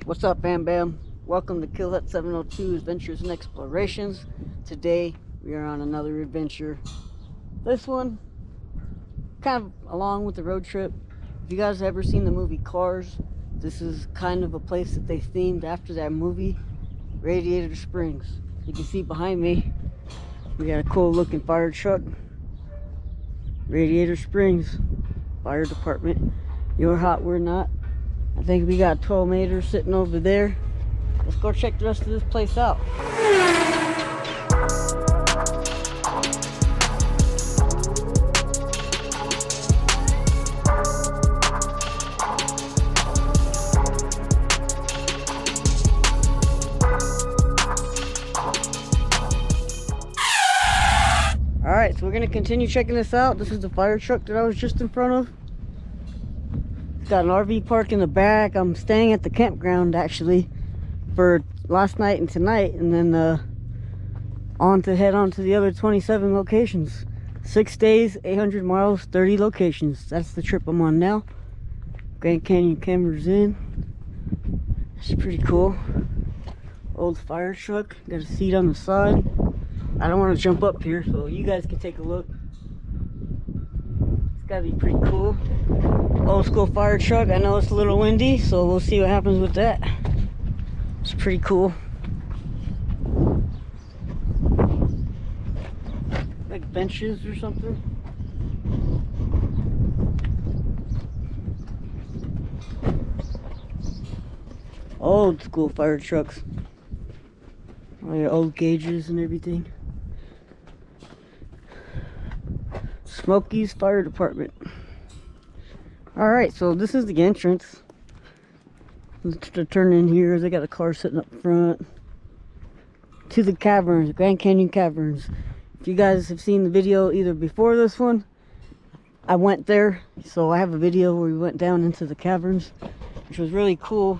What's up, Bam Bam? Welcome to Killhut 702 Adventures and Explorations. Today we are on another adventure. This one kind of along with the road trip. If you guys have ever seen the movie Cars, this is kind of a place that they themed after that movie, Radiator Springs. You can see behind me we got a cool looking fire truck. Radiator Springs Fire Department. You're hot, we're not. I think we got 12 meters sitting over there. Let's go check the rest of this place out. Alright, so we're going to continue checking this out. This is the fire truck that I was just in front of. Got an RV park in the back. I'm staying at the campground actually for last night and tonight, and then head on to the other 27 locations. 6 days, 800 miles, 30 locations. That's the trip I'm on now. Grand Canyon Caverns in. It's pretty cool. Old fire truck. Got a seat on the side. I don't want to jump up here, so you guys can take a look. It's gotta be pretty cool. Old school fire truck. I know it's a little windy, so we'll see what happens with that. It's pretty cool. Like benches or something. Old school fire trucks. Oh, yeah, old gauges and everything. Smokey's Fire Department. Alright, so this is the entrance. Let's turn in here. They got a car sitting up front. To the Caverns, Grand Canyon Caverns. If you guys have seen the video either before this one, I went there. So I have a video where we went down into the caverns, which was really cool.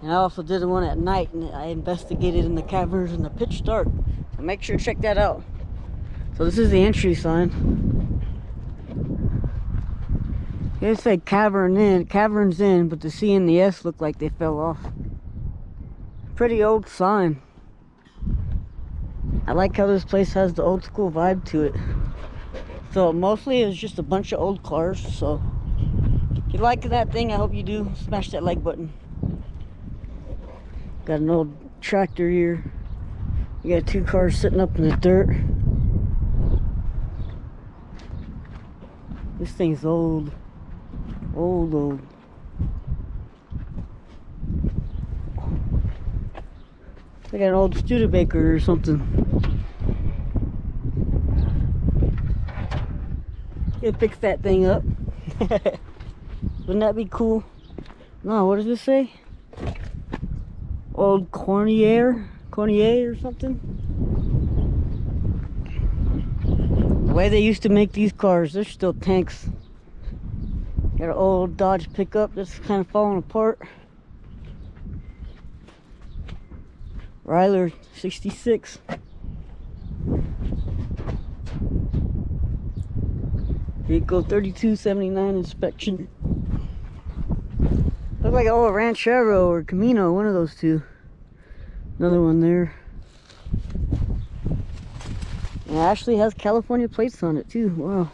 And I also did one at night, and I investigated in the caverns in the pitch dark. So make sure to check that out. So this is the entry sign. They say Caverns in, but the C and the S look like they fell off. Pretty old sign. I like how this place has the old school vibe to it. So mostly it's just a bunch of old cars. So if you like that thing, I hope you do. Smash that like button. Got an old tractor here. You got 2 cars sitting up in the dirt. This thing's old. Old. Like an old Studebaker or something. Gonna fix that thing up. Wouldn't that be cool? No, what does this say? Old Cornier or something. The way they used to make these cars, they're still tanks. Got an old Dodge pickup that's kind of falling apart. Ryler 66. Vehicle 3279 inspection. Looks like an old Ranchero or Camino, one of those two. Another one there. And it actually has California plates on it too. Wow.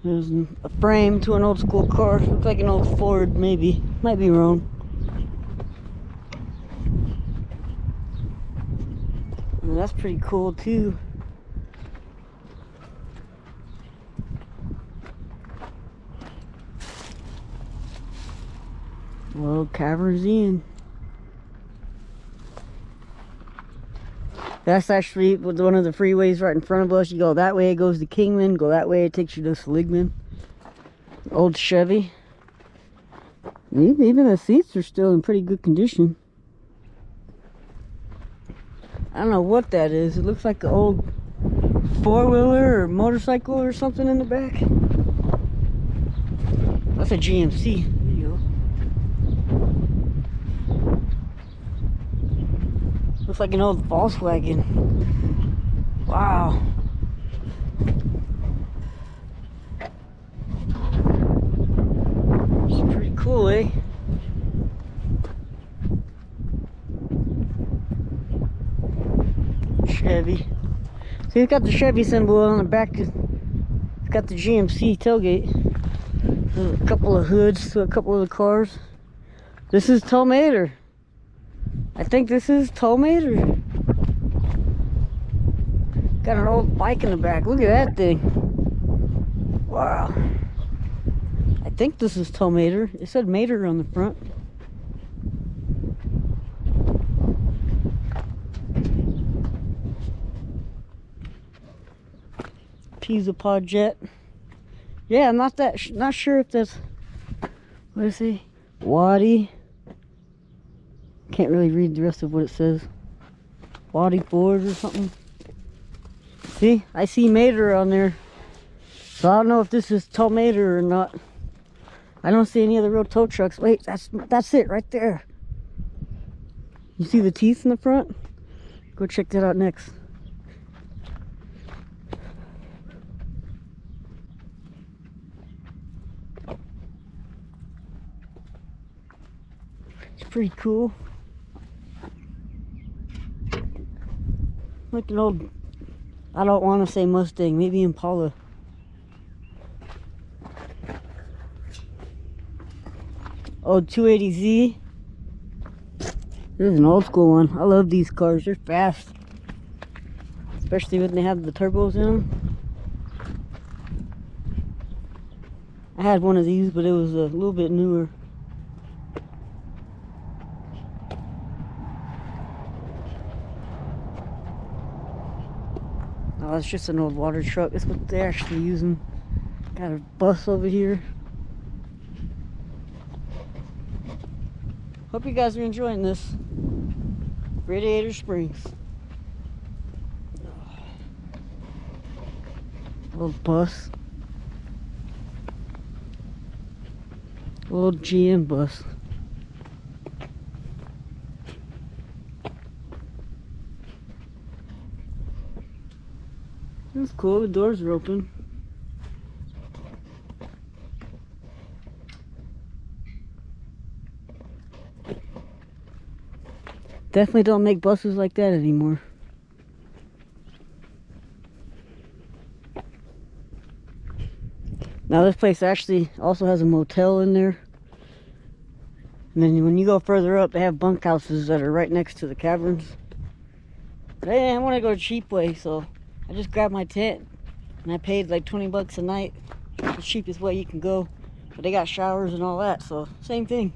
There's a frame to an old school car. Looks like an old Ford, maybe. Might be wrong. And that's pretty cool too. Well, Caverns in. That's actually one of the freeways right in front of us. You go that way, it goes to Kingman. Go that way, it takes you to Seligman. Old Chevy. Even the seats are still in pretty good condition. I don't know what that is. It looks like an old 4-wheeler or motorcycle or something in the back. That's a GMC. There you go. Looks like an old Volkswagen. Wow. It's pretty cool, eh? Chevy. See, it's got the Chevy symbol on the back. It's got the GMC tailgate. There's a couple of hoods to a couple of the cars. This is Tomater. I think this is Tomater. Got an old bike in the back. Look at that thing. Wow. I think this is Tomater. It said Mater on the front. Pizza Pod Jet. Yeah, I'm not sure if that's, what is it? Waddy. Can't really read the rest of what it says. Waddy Ford or something. See, I see Mater on there. So I don't know if this is Tomater or not. I don't see any other road tow trucks. Wait, that's it right there. You see the teeth in the front? Go check that out next. It's pretty cool. Like an old, I don't want to say Mustang, maybe Impala. Old 280Z. This is an old school one. I love these cars, they're fast. Especially when they have the turbos in them. I had one of these, but it was a little bit newer. Oh, it's just an old water truck. That's what they're actually using. Got a bus over here. Hope you guys are enjoying this. Radiator Springs. Little bus. A little GM bus. That's cool, the doors are open. Definitely don't make buses like that anymore. Now this place actually also has a motel in there. And then when you go further up, they have bunkhouses that are right next to the Caverns. But hey, I want to go cheap way, so I just grabbed my tent. And I paid like 20 bucks a night. The cheapest way you can go. But they got showers and all that, so same thing.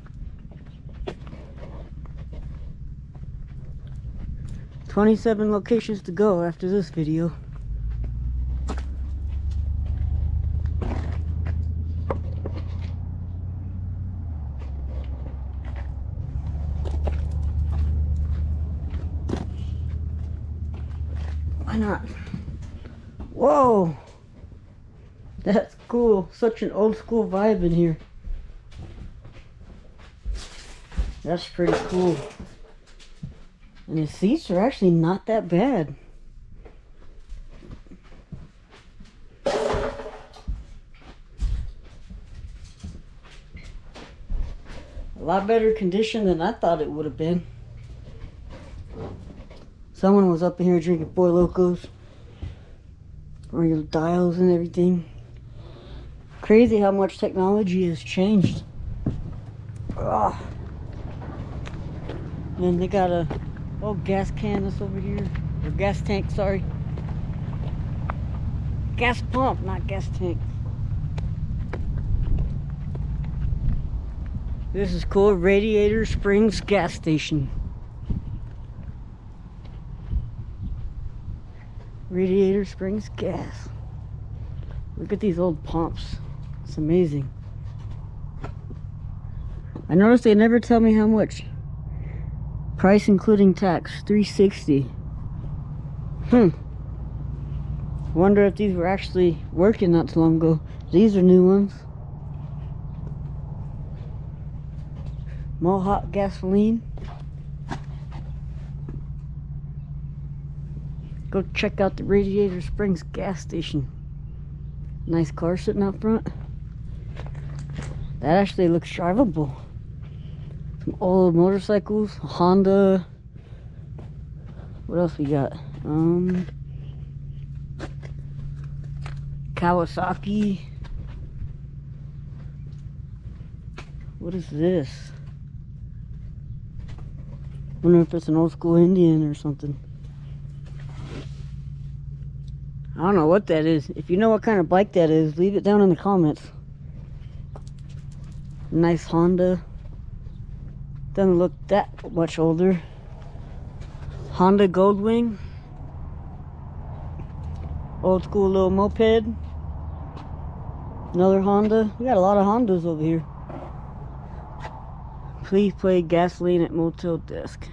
27 locations to go after this video. Why not? Whoa! That's cool. Such an old school vibe in here. That's pretty cool. And the seats are actually not that bad. A lot better condition than I thought it would have been. Someone was up in here drinking Four Locos. Or your dials and everything. Crazy how much technology has changed. Ugh. And then they got a gas can that's over here. Or gas tank, sorry. Gas pump, not gas tank. This is cool. Radiator Springs gas station. Radiator Springs gas. Look at these old pumps. It's amazing. I noticed they never tell me how much. Price including tax, $360. Wonder if these were actually working not too long ago. These are new ones. Mohawk gasoline. Go check out the Radiator Springs gas station. Nice car sitting out front. That actually looks drivable. Some old motorcycles, Honda. What else we got? Kawasaki. What is this? Wonder if it's an old school Indian or something. I don't know what that is. If you know what kind of bike that is, leave it down in the comments. Nice Honda. Doesn't look that much older. Honda Goldwing. Old school little moped. Another Honda. We got a lot of Hondas over here. Please play gasoline at motel desk.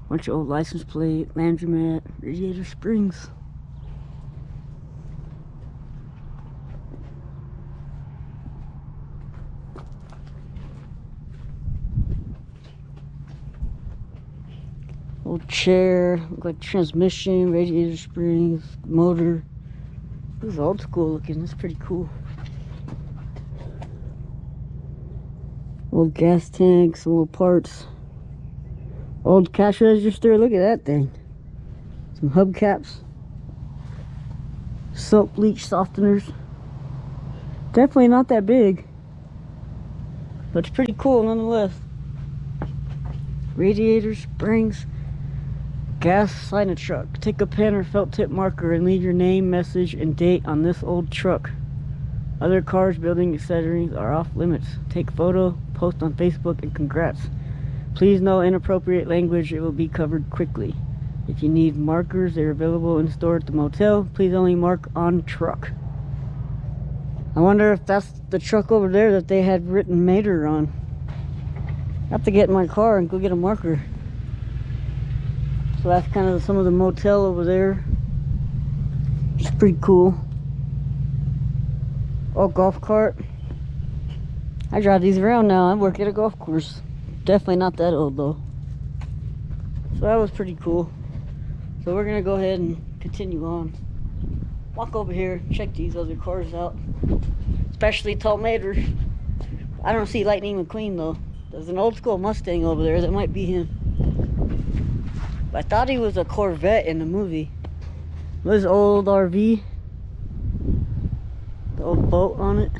Bunch of old license plate, laundromat, Radiator Springs. Old chair, look like transmission, Radiator Springs, motor. This is old school looking, that's pretty cool. Old gas tanks, old parts. Old cash register, look at that thing. Some hubcaps. Soap bleach softeners. Definitely not that big, but it's pretty cool nonetheless. Radiator Springs. Gas sign a truck. Take a pen or felt tip marker and leave your name, message, and date on this old truck. Other cars, buildings, etc. are off limits. Take photo, post on Facebook, and congrats. Please no inappropriate language, it will be covered quickly. If you need markers, they're available in store at the motel. Please only mark on truck. I wonder if that's the truck over there that they had written Mater on. I have to get in my car and go get a marker. So that's kind of some of the motel over there. It's pretty cool. Oh, golf cart. I drive these around now. I work at a golf course. Definitely not that old though. So that was pretty cool. So we're gonna go ahead and continue on. Walk over here, check these other cars out. Especially Tomater. I don't see Lightning McQueen though. There's an old school Mustang over there. That might be him. I thought he was a Corvette in the movie. This old RV. The old boat on it.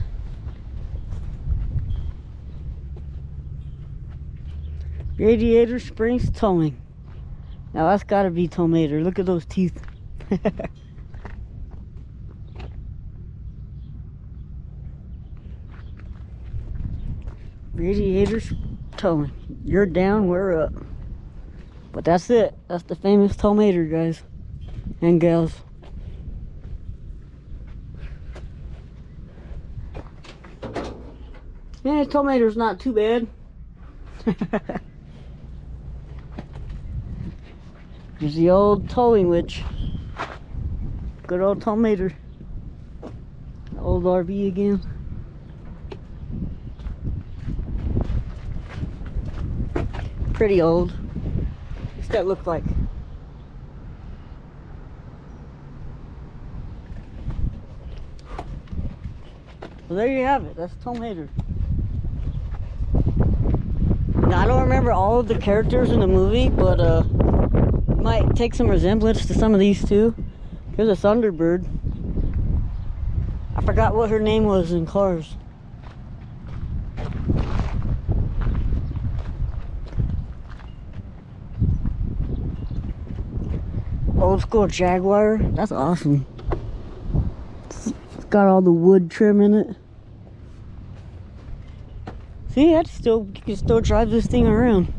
Radiator Springs Towing. Now that's gotta be Tomater. Look at those teeth. Radiator Towing. You're down, we're up. But that's it. That's the famous Tomater, guys and gals. Yeah, Tomater's not too bad. There's the old towing witch. Good old Tomater. Old RV again. Pretty old. What's that look like? Well, there you have it. That's Tomater. Now, I don't remember all of the characters in the movie, but might take some resemblance to some of these too. Here's a Thunderbird. I forgot what her name was in Cars. Old school Jaguar. That's awesome. It's got all the wood trim in it. See, you can still drive this thing around.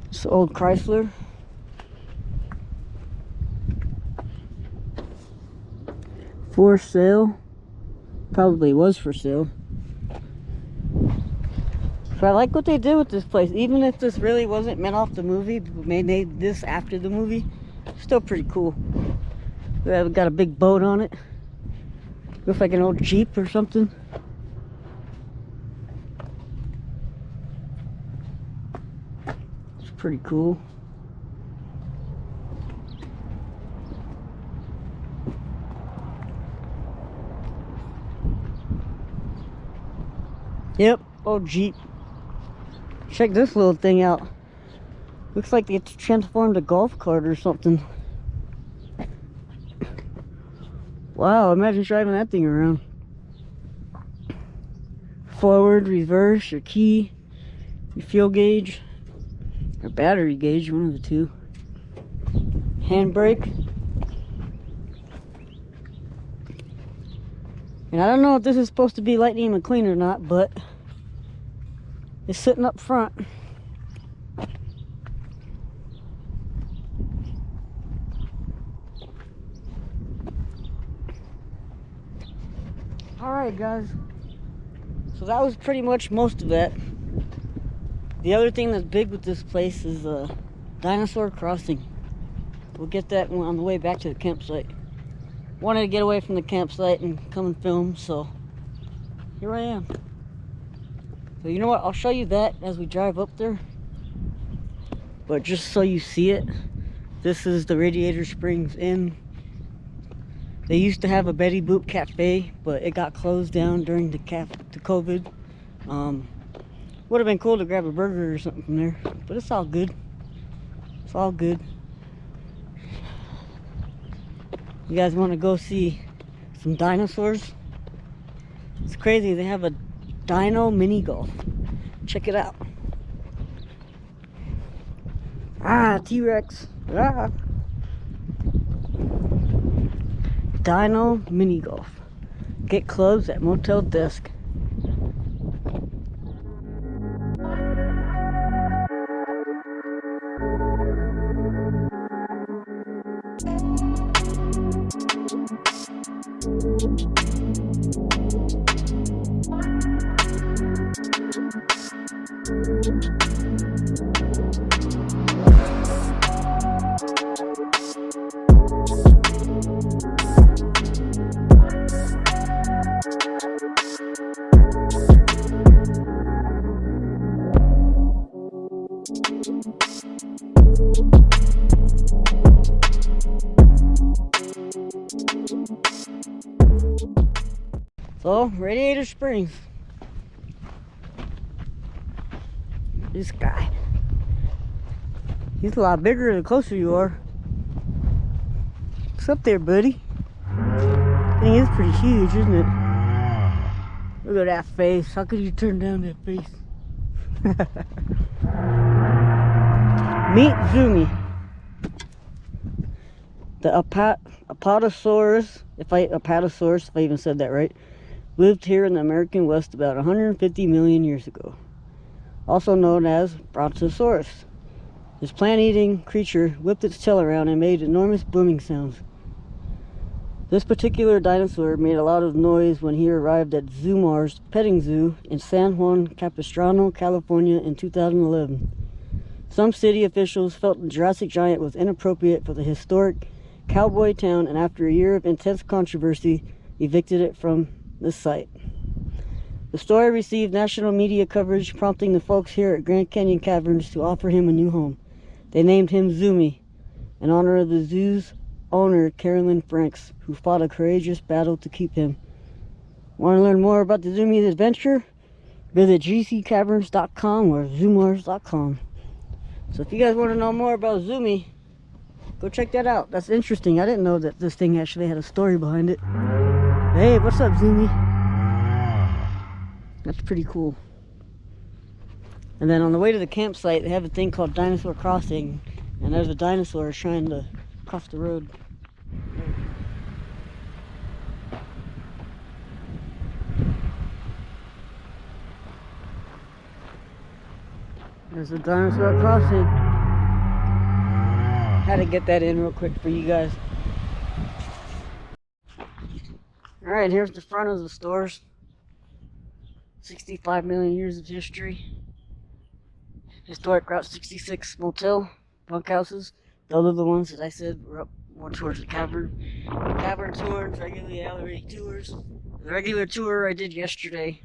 It's an old Chrysler. For sale. Probably was for sale. So I like what they did with this place. Even if this really wasn't meant off the movie, made this after the movie, still pretty cool. We got a big boat on it. Looks like an old Jeep or something. It's pretty cool. Yep, old Jeep. Check this little thing out. Looks like they transformed a golf cart or something. Wow, imagine driving that thing around. Forward, reverse, your key, your fuel gauge, or battery gauge, one of the two. Handbrake. And I don't know if this is supposed to be Lightning McQueen or not, but it's sitting up front. Alright guys, so that was pretty much most of that. The other thing that's big with this place is dinosaur crossing. We'll get that on the way back to the campsite. Wanted to get away from the campsite and come and film, so here I am. So you know what, I'll show you that as we drive up there. But just so you see it, this is the Radiator Springs Inn. They used to have a Betty Boop cafe, but it got closed down during the COVID. Would have been cool to grab a burger or something from there, but it's all good. It's all good. You guys want to go see some dinosaurs? It's crazy, they have a Dino Mini Golf. Check it out. Ah, T-Rex. Ah. Dino Mini Golf. Get clubs at motel desk. So, Radiator Springs. This guy. He's a lot bigger the closer you are. What's up there, buddy? Thing is pretty huge, isn't it? Look at that face. How could you turn down that face? Meet Zumi. The Apatosaurus, if I even said that right, lived here in the American West about 150 million years ago. Also known as Brontosaurus. This plant-eating creature whipped its tail around and made enormous booming sounds. This particular dinosaur made a lot of noise when he arrived at Zumar's petting zoo in San Juan Capistrano, California in 2011. Some city officials felt the Jurassic giant was inappropriate for the historic cowboy town, and after a year of intense controversy, evicted it from the site. The story received national media coverage, prompting the folks here at Grand Canyon Caverns to offer him a new home. They named him Zumi, in honor of the zoo's owner, Carolyn Franks, who fought a courageous battle to keep him. Want to learn more about the Zumi's adventure? Visit gccaverns.com or zoomars.com. So if you guys want to know more about Zumi, go check that out. That's interesting. I didn't know that this thing actually had a story behind it. Hey, what's up, Zumi? That's pretty cool. And then on the way to the campsite, they have a thing called Dinosaur Crossing, and there's a dinosaur trying to cross the road. There's a dinosaur crossing. Had to get that in real quick for you guys. Alright, here's the front of the stores. 65 million years of history. Historic Route 66 motel, bunkhouses. Those are the ones that I said were up more towards the cavern. Cavern tours, regular tours. The regular tour I did yesterday.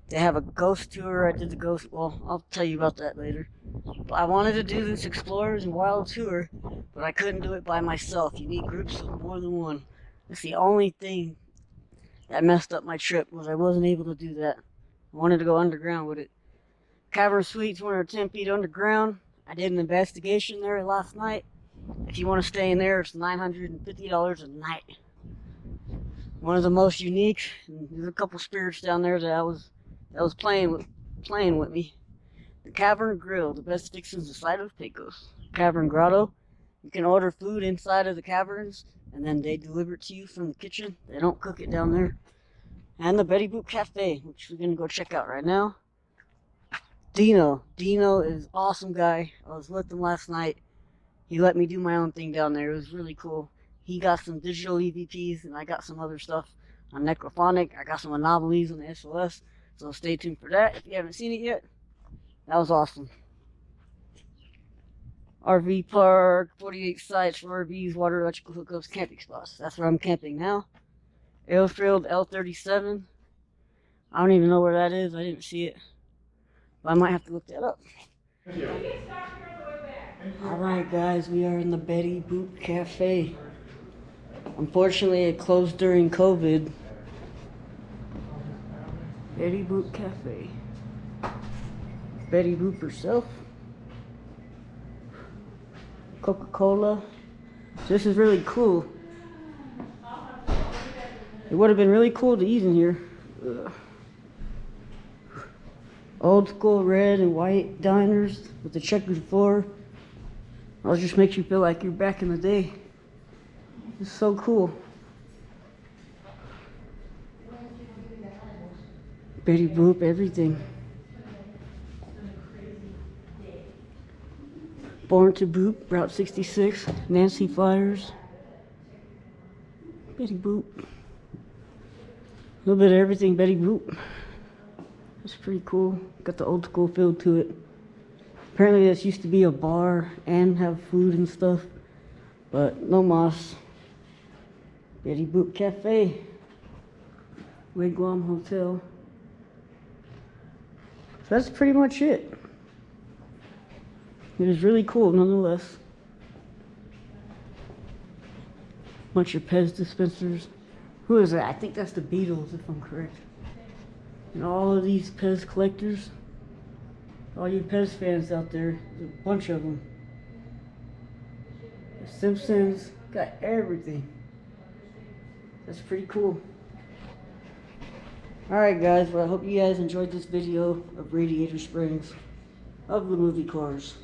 They have a ghost tour. I did the ghost, well, I'll tell you about that later. But I wanted to do this Explorers and Wild tour, but I couldn't do it by myself. You need groups of more than one. That's the only thing that messed up my trip, was I wasn't able to do that. I wanted to go underground with it. Cavern Suites, 110 feet underground. I did an investigation there last night. If you want to stay in there, it's $950 a night. One of the most unique. And there's a couple spirits down there that was playing with me. The Cavern Grill, the best fixings inside of Pecos. Cavern Grotto. You can order food inside of the caverns, and then they deliver it to you from the kitchen. They don't cook it down there. And the Betty Boop Cafe, which we're gonna go check out right now. Dino is an awesome guy. I was with him last night. He let me do my own thing down there. It was really cool. He got some digital EVPs, and I got some other stuff on Necrophonic. I got some anomalies on the SOS, so stay tuned for that if you haven't seen it yet. That was awesome. RV park, 48 sites for RVs, water, electrical hookups, camping spots. That's where I'm camping now. Airfield L37. I don't even know where that is. I didn't see it. But I might have to look that up. Alright guys, we are in the Betty Boop Cafe. Unfortunately, it closed during COVID. Betty Boop Cafe. Betty Boop herself. Coca-Cola. This is really cool. It would have been really cool to eat in here. Ugh. Old school red and white diners with the checkered floor. It just makes you feel like you're back in the day. It's so cool. Betty Boop, everything. Born to Boop, Route 66, Nancy Flyers. Betty Boop. A little bit of everything, Betty Boop. It's pretty cool. Got the old school feel to it. Apparently this used to be a bar and have food and stuff, but no mas. Betty Boop Cafe. Wigwam Hotel. So that's pretty much it. It is really cool nonetheless. Bunch of Pez dispensers. Who is that? I think that's the Beatles if I'm correct. And all of these Pez collectors. All you Pez fans out there, there's a bunch of them. The Simpsons, got everything. That's pretty cool. Alright guys, well I hope you guys enjoyed this video of Radiator Springs, of the movie Cars.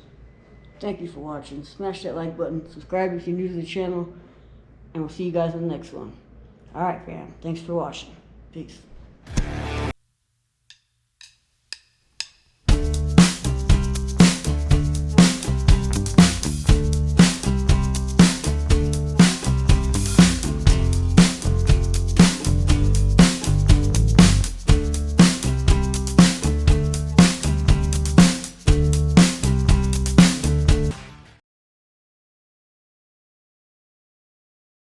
Thank you for watching. Smash that like button, subscribe if you're new to the channel, and we'll see you guys in the next one. Alright fam, thanks for watching. Peace.